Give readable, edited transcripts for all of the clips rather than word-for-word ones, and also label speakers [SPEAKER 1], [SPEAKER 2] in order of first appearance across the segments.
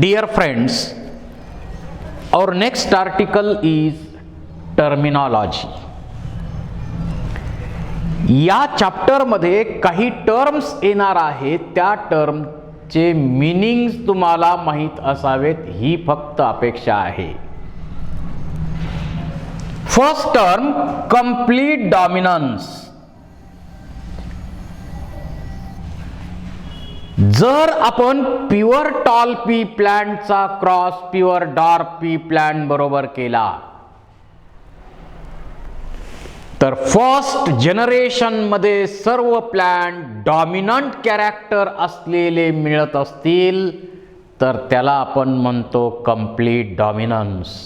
[SPEAKER 1] Dear friends, our next article is terminology. या चॅप्टरमध्ये काही terms येणार आहेत, त्या टर्मचे मीनिंग्स तुम्हाला माहित असावेत ही फक्त अपेक्षा आहे. First term complete dominance. जर आपण प्युअर टॉल पी प्लांटचा cross pure dark pea plant बरोबर केला तर फर्स्ट जनरेशन मध्ये सर्व प्लांट डॉमिनंट कॅरेक्टर असलेले मिळत असतील तर त्याला आपण म्हणतो complete dominance.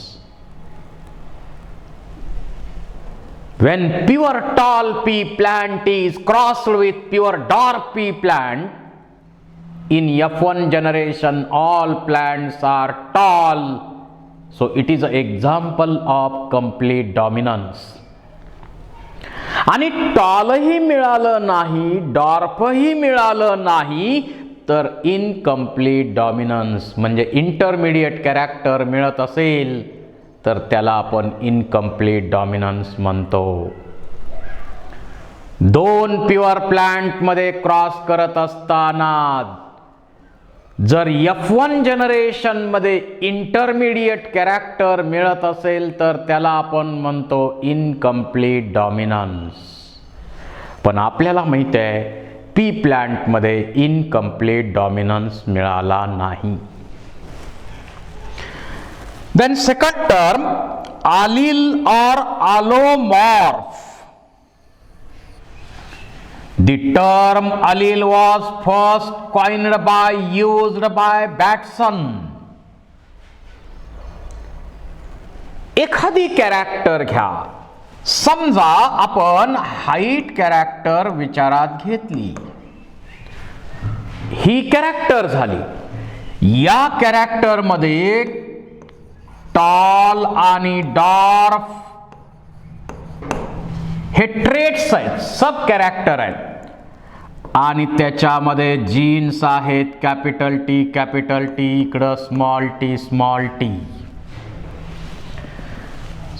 [SPEAKER 1] When pure tall pea plant is crossed with pure dark pea plant, in F1 generation all plants are tall, so it is an example of complete dominance. आणि टॉलही मिळालं नाही, डॉर्फही मिळालं नाही तर इनकम्प्लीट डॉमिनन्स म्हणजे intermediate character मिळत असेल तर त्याला आपण इनकम्प्लीट डॉमिनन्स म्हणतो. दोन प्युअर प्लांट मध्ये क्रॉस करत असताना जर F1 जनरेशन मध्ये इंटरमिडिएट कॅरेक्टर मिळत असेल तर त्याला आपण म्हणतो इनकम्प्लीट डॉमिनन्स. पण आपल्याला माहित आहे पी प्लांट मध्ये इनकम्प्लीट डॉमिनन्स मिळाला नाही. Then second term allele or allomorph. The term allele was first used by Batson. एखादी कॅरेक्टर घ्या, समजा आपण हाईट कॅरेक्टर विचारात घेतली, ही कॅरेक्टर झाली. या कॅरेक्टर मध्ये टॉल आणि डॉर्फ हे ट्रेट्स आहेत, सब कॅरेक्टर आहेत आणि त्याच्यामध्ये जीन्स आहेत कॅपिटल टी इकडं small T.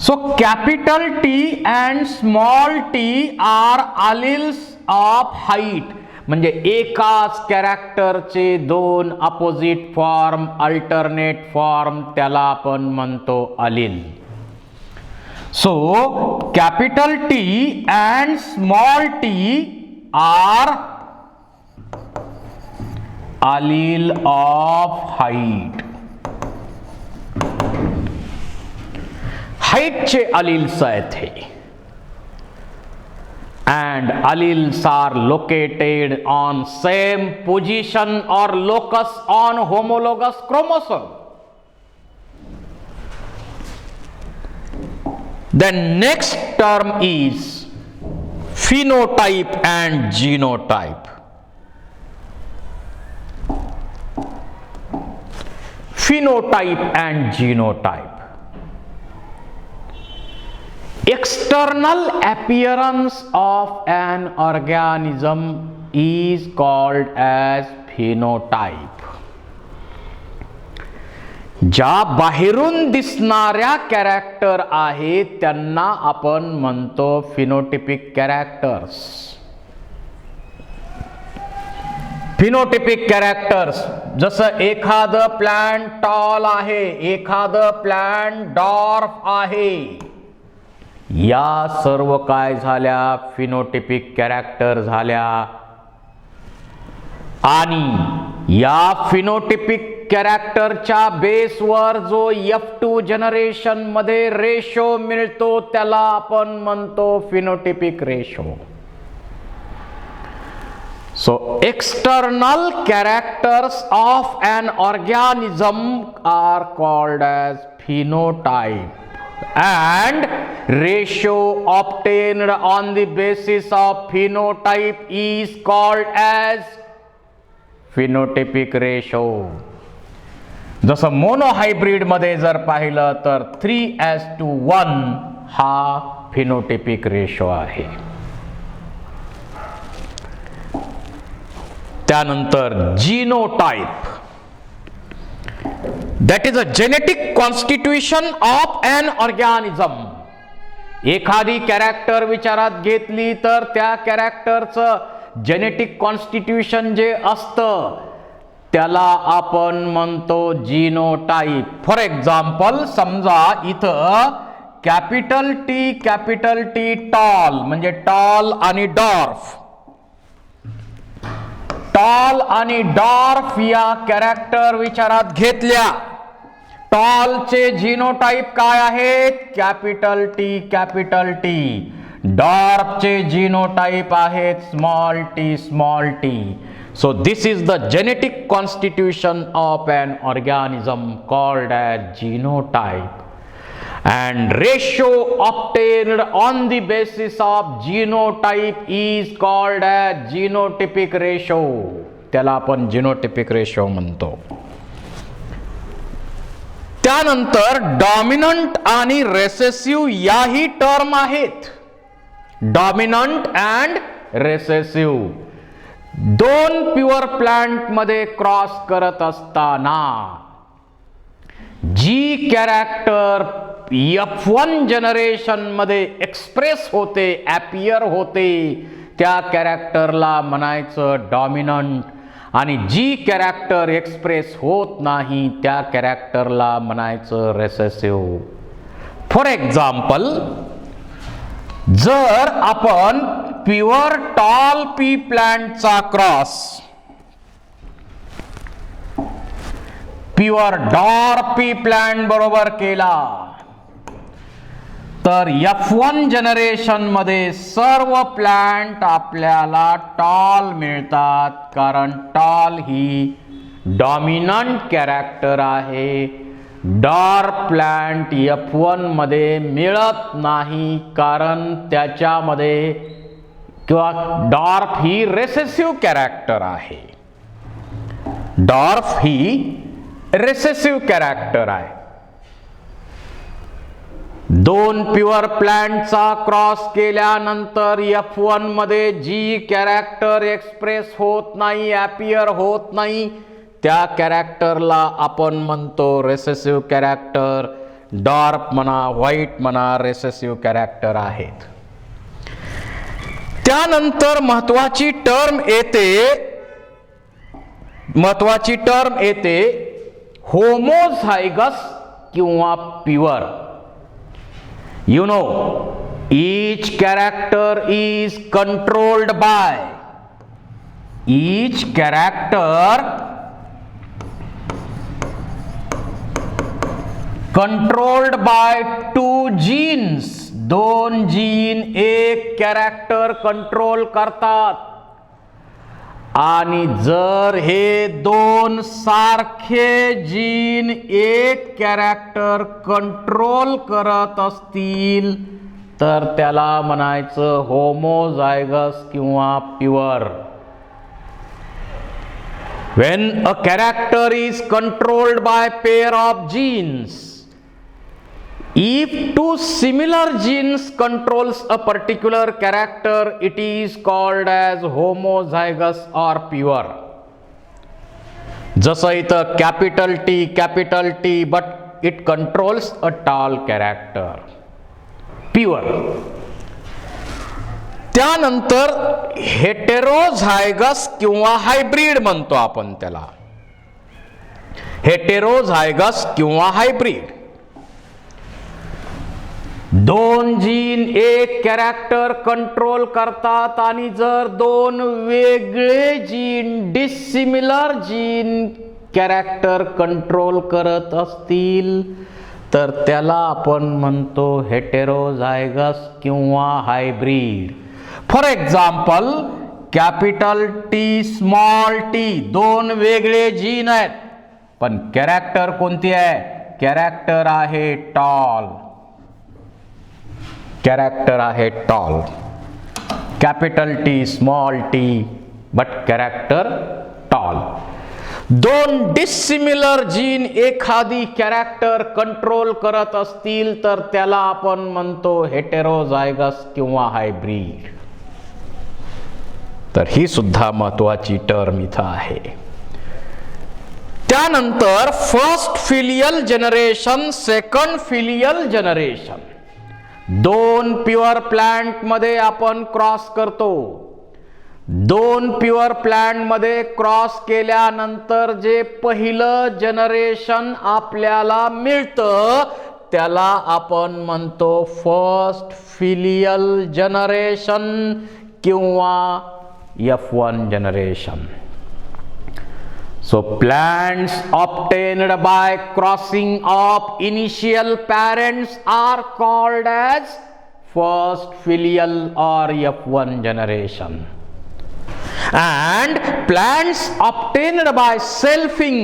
[SPEAKER 1] So capital T and small T are alleles of height. म्हणजे एकाच कॅरेक्टरचे दोन अपोजिट फॉर्म, अल्टरनेट फॉर्म, त्याला आपण म्हणतो allele. So capital T and small T are allele of height. हाईटचे अलिल्स आहेत हे. And alleles are located on same position or locus on homologous chromosome. The next term is phenotype and genotype. Phenotype and genotype. External appearance of an organism is called as phenotype. ज्या बाहेरून दिसणाऱ्या character आहेत त्यांना आपण म्हणतो phenotypic characters. Phenotypic characters जसं एखादं plant tall आहे, एखादं प्लांट डॉर्फ आहे, या सर्व काय झाल्या फिनोटिपिक कॅरेक्टर झाल्या. आणि या फिनोटिपिक कॅरेक्टरच्या बेसवर जो F2 जनरेशन मध्ये रेशो मिळतो त्याला आपण म्हणतो phenotypic ratio. So external characters of an organism are called as phenotype. And ratio obtained on the basis of phenotype is called as phenotypic ratio. जसं मोनोहायब्रिड मध्ये जर पाहिलं तर 3:1 हा फिनोटिपिक रेशो आहे. त्यानंतर genotype. That is a genetic constitution of an organism. एखादी character विचारात घेतली तर त्या कॅरेक्टरचं जेनेटिक कॉन्स्टिट्यूशन जे असतं त्याला आपण म्हणतो जीनोटाइप. फॉर एक्झाम्पल समजा इथं कॅपिटल टी टॉल म्हणजे टॉल आणि डॉर्फ. टॉल आणि डॉर्फ या कॅरेक्टर विचारात घेतल्या. टॉलचे जीनोटाइप काय आहेत? Capital T. डॉर्फचे जीनोटाइप आहेत small T. So this is the genetic constitution of an organism called as genotype, and ratio obtained on the basis of genotype is called as genotypic ratio. त्याला आपण genotypic ratio म्हणतो. त्यानंतर dominant आणि recessive याही term आहेत. Dominant and recessive दोन pure plant मध्ये cross करत असताना जी कॅरेक्टर F1 जनरेशन मध्ये एक्सप्रेस होते, ॲपियर होते, त्या कॅरेक्टरला म्हणायचं डॉमिनंट, आणि जी कॅरेक्टर एक्सप्रेस होत नाही त्या कॅरेक्टरला म्हणायचं रेसेसिव्ह. फॉर एक्झाम्पल, जर आपण प्युअर टॉल पी प्लांटचा cross pure dwarf pea plant बरोबर केला तर F1 जनरेशन मध्ये सर्व प्लांट आपल्याला टॉल मिळतात, कारण टॉल ही डॉमिनंट कॅरेक्टर आहे. डॉर्फ प्लांट F1 मध्ये मिळत नाही, कारण त्याच्यामध्ये किंवा डॉर्फ ही रेसेसिव्ह कॅरेक्टर आहे. डॉर्फ ही रेसेसिव्ह कॅरेक्टर आहे. दोन प्युअर प्लांटचा क्रॉस केल्यानंतर F1 मध्ये जी कॅरेक्टर एक्सप्रेस होत नाही, ॲपियर होत नाही, त्या कॅरेक्टरला आपण म्हणतो रेसेसिव्ह कॅरेक्टर. डॉर्फ म्हणा, व्हाईट म्हणा, रेसेसिव्ह कॅरेक्टर आहेत. त्यानंतर महत्वाची टर्म येते होमोझायगस किंवा pure. You know, each character is controlled by two genes. दोन जीन एक कॅरेक्टर कंट्रोल करतात, आणि जर हे दोन सारखे जीन एक कॅरेक्टर कंट्रोल करत असतील तर त्याला म्हणायचं होमोझायगस किंवा pure. When a character is controlled by pair of genes, if two similar genes controls a particular character, it is called as homozygous or pure. जसं इथं capital T but it controls a tall character, pure. त्यानंतर heterozygous किंवा hybrid म्हणतो आपण त्याला. Heterozygous किंवा hybrid. दोन gene एक कॅरेक्टर कंट्रोल करतात, आणि जर दोन वेगळे gene dissimilar gene character control करत असतील तर त्याला आपण म्हणतो हेटेरोझायगस किंवा hybrid. For example, capital T small T दोन वेगळे जीन आहेत, पण कॅरेक्टर कोणती आहे? कॅरेक्टर आहे टॉल. कॅरेक्टर आहे tall. Capital T small T but character tall. दोन डिसिमिलर जीन एखादी कॅरेक्टर कंट्रोल करत असतील तर त्याला आपण म्हणतो हेटेरोझायगस किंवा हायब्रिड. तर ही सुद्धा महत्वाची टर्म इथं आहे. त्यानंतर first filial generation, second filial generation. दोन प्युअर प्लांट मध्ये आपण क्रॉस करतो. दोन प्युअर प्लांट मध्ये क्रॉस केल्यानंतर जे पहिलं जनरेशन आपल्याला मिळतं त्याला आपण म्हणतो फर्स्ट फिलियल जनरेशन किंवा F1 generation. So plants obtained by crossing of initial parents are called as first filial or F1 generation. And plants obtained by selfing,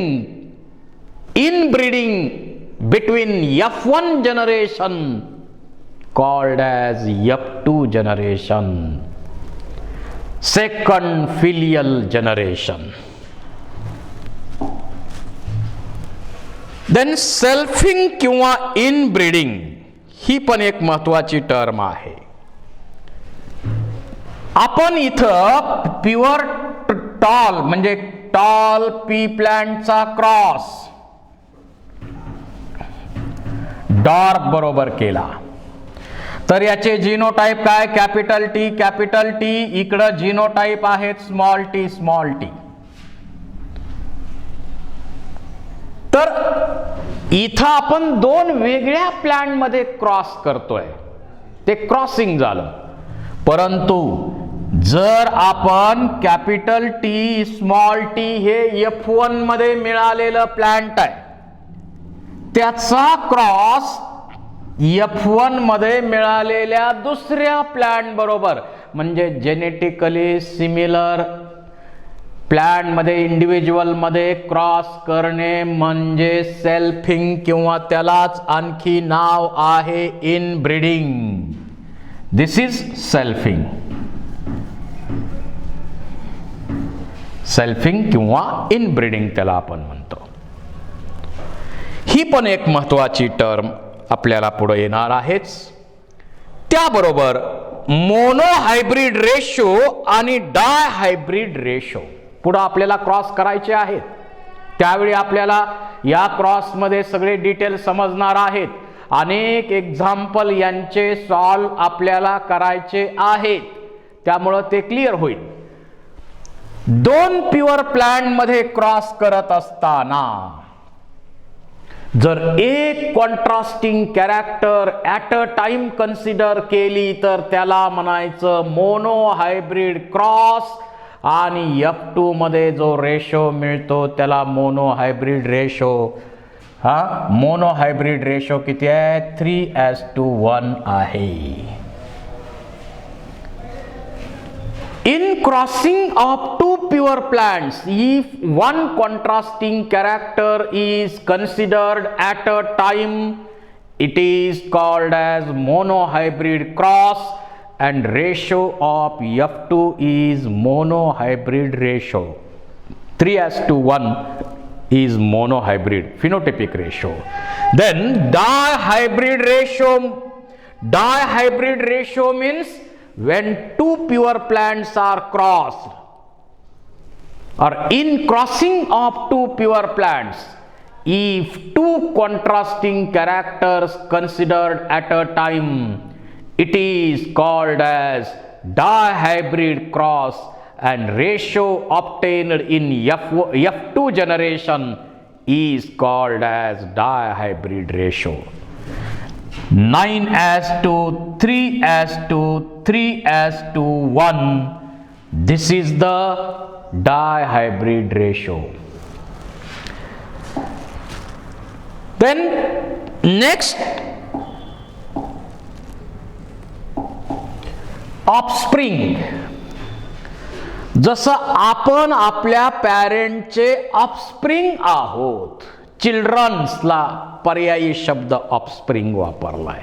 [SPEAKER 1] inbreeding between F1 generation called as F2 generation, second filial generation. Then selfing किंवा inbreeding ही पण एक महत्वाची term आहे. आपण इथं pure tall म्हणजे tall pea प्लांटचा क्रॉस डॉर्फ बरोबर केला तर याचे जिनोटाइप काय? Capital T capital T. इकडं जिनोटाइप आहेत स्मॉल टी स्मॉल टी. तर इथं आपण दोन वेगळ्या प्लांट मध्ये क्रॉस करतोय, ते क्रॉसिंग झालं. परंतु जर आपण कॅपिटल टी स्मॉल टी हे F1 मध्ये मिळालेलं प्लांट आहे त्याचा क्रॉस F1 मध्ये मिळालेल्या दुसऱ्या प्लांट बरोबर म्हणजे जेनेटिकली सिमिलर प्लांट मध्ये इंडिव्हिज्युअल मध्ये क्रॉस करणे म्हणजे सेल्फिंग किंवा त्यालाच आणखी नाव आहे inbreeding. This is selfing. Selfing किंवा इनब्रीडिंग त्याला आपण म्हणतो. ही पण एक महत्वाची टर्म आपल्याला पुढे येणार आहेच. त्याबरोबर मोनो हायब्रिड रेशो आणि डाय हायब्रिड रेशो पुढे आपल्याला क्रॉस करायचे आहेत. त्यावेळी आपल्याला या क्रॉस मध्ये सगळे डिटेल समजणार आहेत. अनेक एक्झाम्पल यांचे सॉल्व आपल्याला करायचे आहेत त्यामुळे ते क्लिअर होईल. दोन प्युअर प्लांट मध्ये क्रॉस करत असताना जर एक contrasting character at a time consider केली तर त्याला म्हणायचं मोनो हायब्रिड क्रॉस आणि F2 मध्ये जो रेशो मिळतो त्याला mono hybrid ratio. Mono hybrid ratio किती आहे? 3:1 आहे. In crossing of two pure plants, if one contrasting character is considered at a time, it is called as monohybrid cross, and ratio of F2 is monohybrid ratio. 3:1 is monohybrid phenotypic ratio. Then dihybrid ratio. Dihybrid ratio means when two pure plants are crossed or in crossing of two pure plants, if two contrasting characters considered at a time, it is called as dihybrid cross, and ratio obtained in F2 generation is called as dihybrid ratio. 9:3:3:1. This is the dihybrid ratio. Then next, offspring. जसं आपण आपल्या पॅरेंटचे offspring आहोत, चिल्ड्रन्सला पर्यायी शब्द offspring वापरलाय.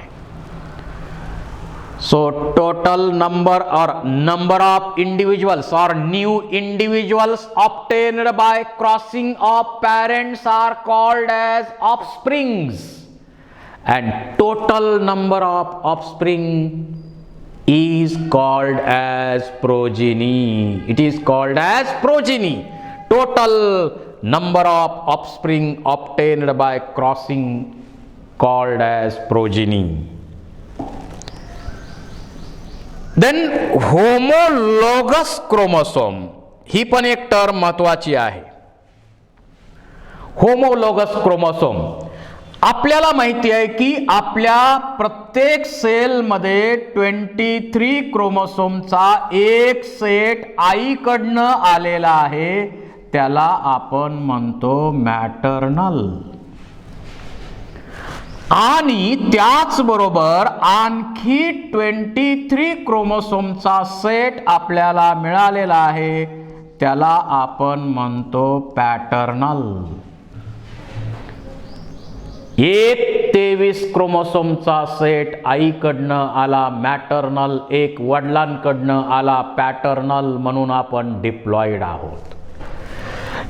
[SPEAKER 1] So total number or number of individuals or new individuals obtained by crossing of parents are called as offsprings, and total number of offspring is called as progeny. It is called as progeny. Total number of offspring obtained by crossing called as progeny. Then homologous chromosome ही पण एक term महत्वाची आहे. Homologous chromosome, आपल्याला माहिती आहे की आपल्या प्रत्येक सेलमध्ये 23 क्रोमोसोमचा एक सेट आईकडनं आलेला आहे, त्याला आपण म्हणतो मॅटर्नल. आणि त्याचबरोबर आणखी 23 क्रोमोसोमचा सेट आपल्याला मिळालेला आहे, त्याला आपण म्हणतो पॅटर्नल. 23 क्रोमोसोमचा सेट आईकडनं आला मॅटर्नल, एक वडिलांकडनं आला पॅटर्नल, म्हणून आपण डिप्लॉइड आहोत.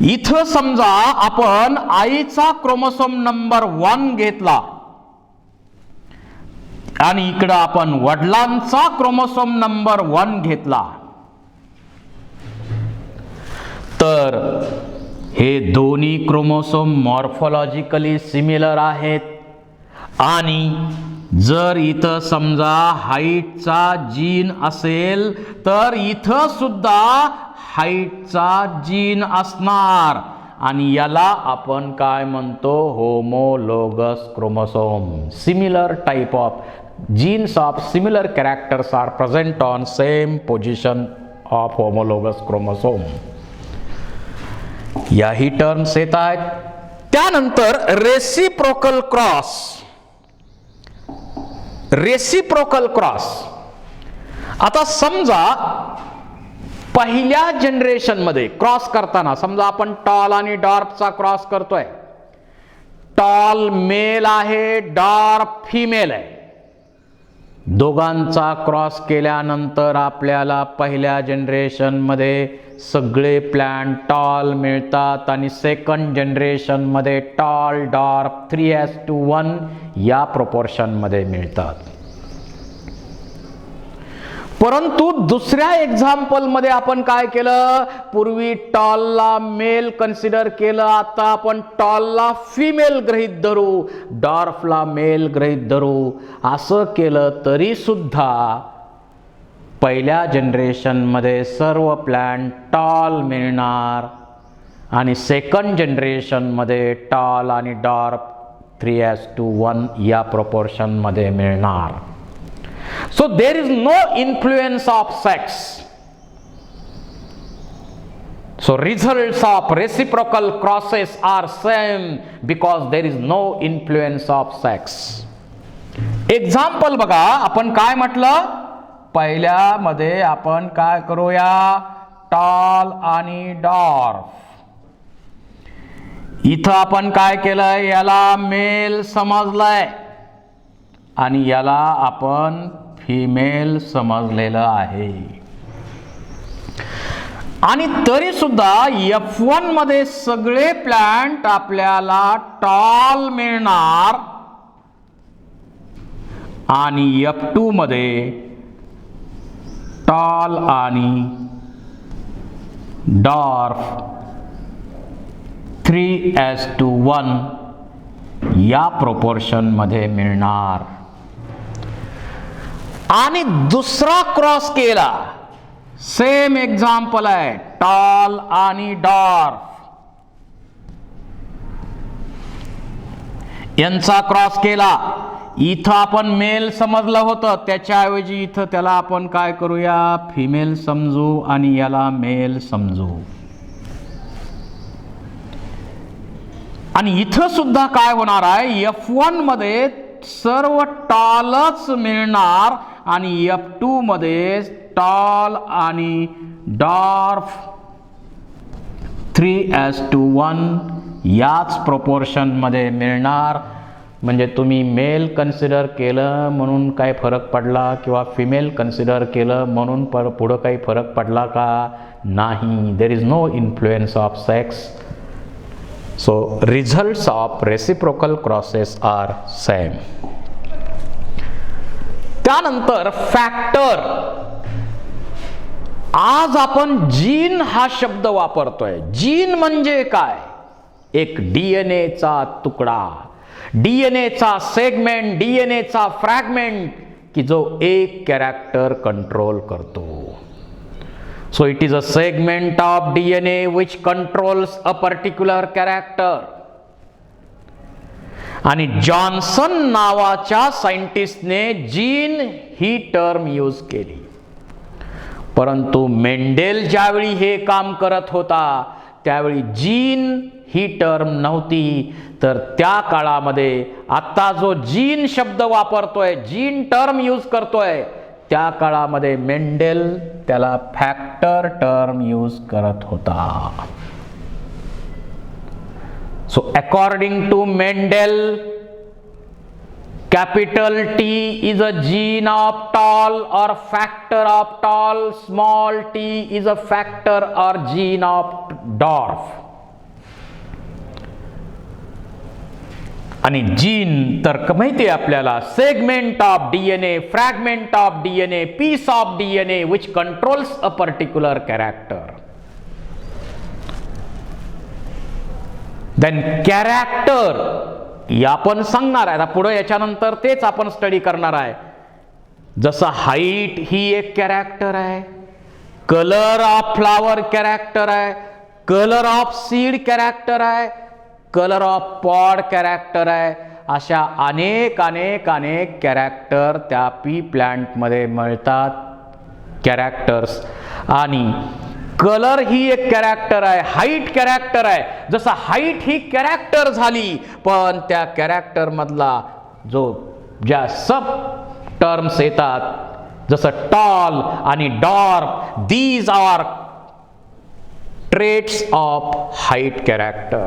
[SPEAKER 1] इथं समजा आपण आईचा क्रोमोसोम नंबर 1 घेतला आणि इकडं आपण वडिलांचा क्रोमोसोम नंबर 1 घेतला, तर हे दोन्ही क्रोमोसोम मॉर्फोलॉजिकली सिमिलर आहेत. आणि जर इथं समजा हाईटचा जीन असेल तर इथं सुद्धा हाईटचा जीन असणार, आणि याला आपण काय म्हणतो, homologous chromosome. Similar type of genes of similar characters are present on same position of homologous chromosome. याही टर्म्स येत आहेत. त्यानंतर रेसिप्रोकल क्रॉस. रेसिप्रोकल क्रॉस, आता समजा पहिल्या जनरेशन मध्ये क्रॉस करताना समजा आपण टॉल आणि डॉर्फचा क्रॉस करतोय. टॉल मेल आहे, डॉर्फ फिमेल आहे. दोघांचा क्रॉस केल्यानंतर आपल्याला पहिल्या जनरेशन मध्ये सगळे प्लांट टॉल मिळतात आणि सेकंड जनरेशन मध्ये टॉल डॉर्फ 3:1 या प्रोपोर्शन मध्ये मिळतात. परंतु दुसऱ्या एक्झाम्पल मध्ये आपण काय केलं, पूर्वी टॉलला मेल कन्सिडर केलं, आता आपण टॉलला फिमेल गृहीत धरू, डॉर्फला मेल गृहीत धरू. असं केलं तरी सुद्धा पहिल्या जनरेशन मध्ये सर्व प्लांट टॉल मिळणार आणि सेकंड जनरेशन मध्ये टॉल आणि डॉर्फ 3:1 या प्रोपोर्शन मध्ये मिळणार. So there is no influence of sex. So results of reciprocal crosses are same because there is no influence of sex. Example बघा, आपण काय म्हटलं, पहिल्या मध्ये आपण काय करूया, टॉल आणि डॉर्फ. इथं आपण काय केलं, याला मेल समजलंय आणि याला आपण फिमेल समजलेलं आहे. आणि तरी सुद्धा F1 मध्ये सगळे प्लांट आपल्याला टॉल मिळणार आणि F2 मध्ये टॉल आणि डॉर्फ 3:1 या प्रोपोर्शन मध्ये मिळणार. आणि दुसरा क्रॉस केला, सेम एक्झाम्पल आहे, टॉल आणि डॉर्फ यांचा क्रॉस केला. इथं आपण मेल समजलं होतं, त्याच्याऐवजी इथं त्याला आपण काय करूया, फिमेल समजू आणि याला मेल समजू. आणि इथं सुद्धा काय होणार आहे, F1 मध्ये सर्व टॉलच मिळणार आणि F2 मध्ये टॉल आणि डॉर्फ 3:1 याच प्रोपोर्शन मध्ये मिळणार. म्हणजे तुम्ही मेल कन्सिडर केलं म्हणून काय फरक पडला किंवा फिमेल कन्सिडर केलं म्हणून पुढं काही फरक पडला का, नाही. There is no influence of sex. So results of reciprocal crosses are same. त्यानंतर फॅक्टर. आज आपण जीन हा शब्द वापरतोय. जीन म्हणजे काय, एक डीएनएचा तुकडा, डीएनएचा सेगमेंट, डीएनएचा फ्रॅगमेंट की जो एक कॅरेक्टर कंट्रोल करतो. So it is a segment of DNA which controls a particular character. आणि जॉन्सन नावाच्या सायंटिस्टने जीन ही टर्म यूज केली. परंतु मेंडेल ज्यावेळी हे काम करत होता त्यावेळी जीन ही टर्म नव्हती. तर त्या काळामध्ये आता जो जीन शब्द वापरतोय, जीन टर्म यूज करतोय, त्या काळामध्ये मेंडेल त्याला फॅक्टर टर्म यूज करत होता. So according to Mendel, capital T is a gene of tall or factor of tall, small t is a factor or gene of dwarf. आणि gene तर माहिती आहे आपल्याला, segment of DNA, fragment of DNA, piece of DNA which controls a particular character. Then character आपण सांगणार आहे पुढे, याच्यानंतर तेच आपण स्टडी करणार आहे. जसं हाईट ही एक कॅरेक्टर आहे, कलर ऑफ फ्लावर कॅरेक्टर आहे, कलर ऑफ सीड कॅरेक्टर आहे, कलर ऑफ पॉड कॅरेक्टर आहे. अशा अनेक अनेक अनेक कॅरेक्टर त्या पी प्लांटमध्ये मिळतात, कॅरेक्टर्स. आणि कलर ही एक कॅरेक्टर आहे, हाईट कॅरेक्टर आहे. जसं हाईट ही कॅरेक्टर झाली, पण त्या कॅरेक्टर मधला ज्या सब टर्म्स येतात, जसं टॉल आणि dwarf, these are traits of height character.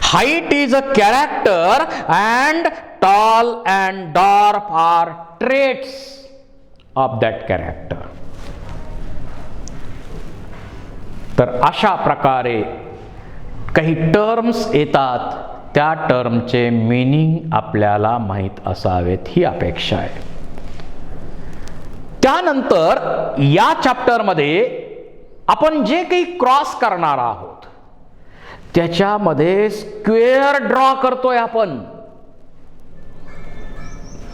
[SPEAKER 1] Height is a character and tall and dwarf are traits of that character. तर अशा प्रकारे काही टर्म्स येतात, त्या टर्मचे मीनिंग आपल्याला माहीत असावेत ही अपेक्षा आहे. त्यानंतर या चॅप्टरमध्ये आपण जे काही क्रॉस करणार आहोत त्याच्यामध्ये स्क्वेअर ड्रॉ करतोय आपण,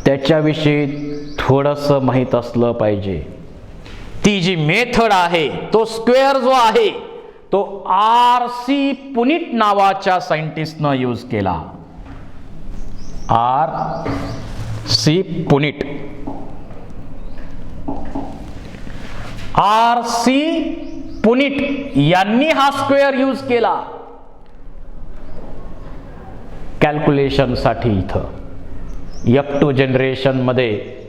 [SPEAKER 1] त्याच्याविषयी थोडंसं माहीत असलं पाहिजे. ती जी मेथड आहे, तो स्क्वेअर जो आहे तो आर.सी. पुनिट नावाच्या सायंटिस्टनं यूज केला. आर.सी. पुनिट. आर.सी. पुनिट यांनी हा स्क्वेअर यूज केला कॅल्क्युलेशन साठी. इथं F2 जनरेशन मध्ये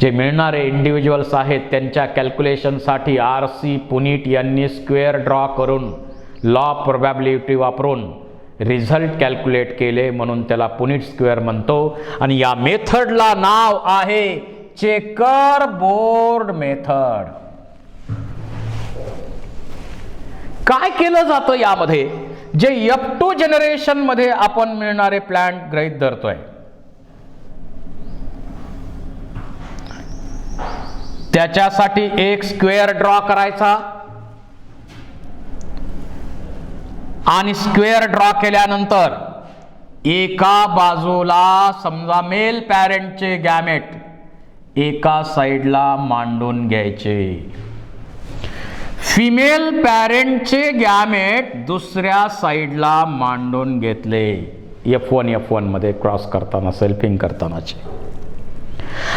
[SPEAKER 1] जे मिळणारे इंडिव्हिज्युअल्स आहेत त्यांच्या कॅल्क्युलेशनसाठी आर.सी. पुनिट यांनी स्क्वेअर ड्रॉ करून लॉ ऑफ प्रोबॅबिलिटी वापरून रिझल्ट कॅल्क्युलेट केले, म्हणून त्याला पुनिट स्क्वेअर म्हणतो. आणि या मेथडला नाव आहे चेकर बोर्ड मेथड. काय केलं जातं यामध्ये, जे F2 जनरेशन मध्ये आपण मिळणारे प्लांट गृहीत धरतोय, त्याच्यासाठी एक स्क्वेअर ड्रॉ करायचा आणि स्क्वेअर ड्रॉ केल्यानंतर एका बाजूला समजा मेल पॅरेंटचे गॅमेट एका साइडला मांडून घ्यायचे, फिमेल पॅरेंटचे गॅमेट दुसऱ्या साइडला मांडून घेतले. F1 मध्ये क्रॉस करताना, सेल्फिंग करतानाचे.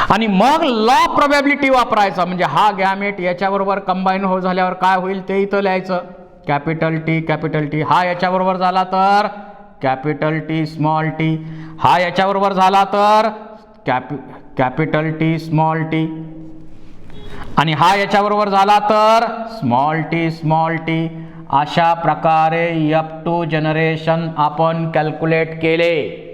[SPEAKER 1] आणि मग लॉ प्रोबॅबिलिटी वापरायचा, म्हणजे हा गॅमेट याच्याबरोबर कंबाईन झाल्यावर काय होईल ते इथं लिहायचं, कॅपिटल टी. हा याच्याबरोबर झाला तर कॅपिटल टी स्मॉल टी, हा याच्याबरोबर झाला तर कॅपिटल टी स्मॉल टी, आणि हा याच्याबरोबर झाला तर स्मॉल टी. अशा प्रकारे F2 जनरेशन आपण कॅल्क्युलेट केले.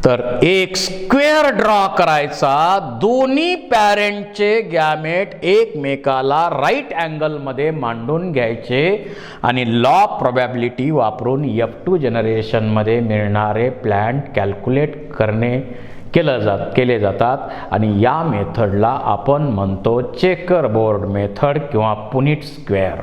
[SPEAKER 1] तर एक स्क्वेअर ड्रॉ करायचा, दोन्ही पॅरेंटचे गॅमेट एकमेकाला राईट अँगल मध्ये मांडून घ्यायचे आणि लॉ प्रोबॅबिलिटी वापरून F2 जनरेशन मध्ये मिळणारे प्लांट कॅल्क्युलेट करणे केले जातात आणि या मेथडला आपण म्हणतो चेकर बोर्ड मेथड किंवा पुनिट स्क्वेअर.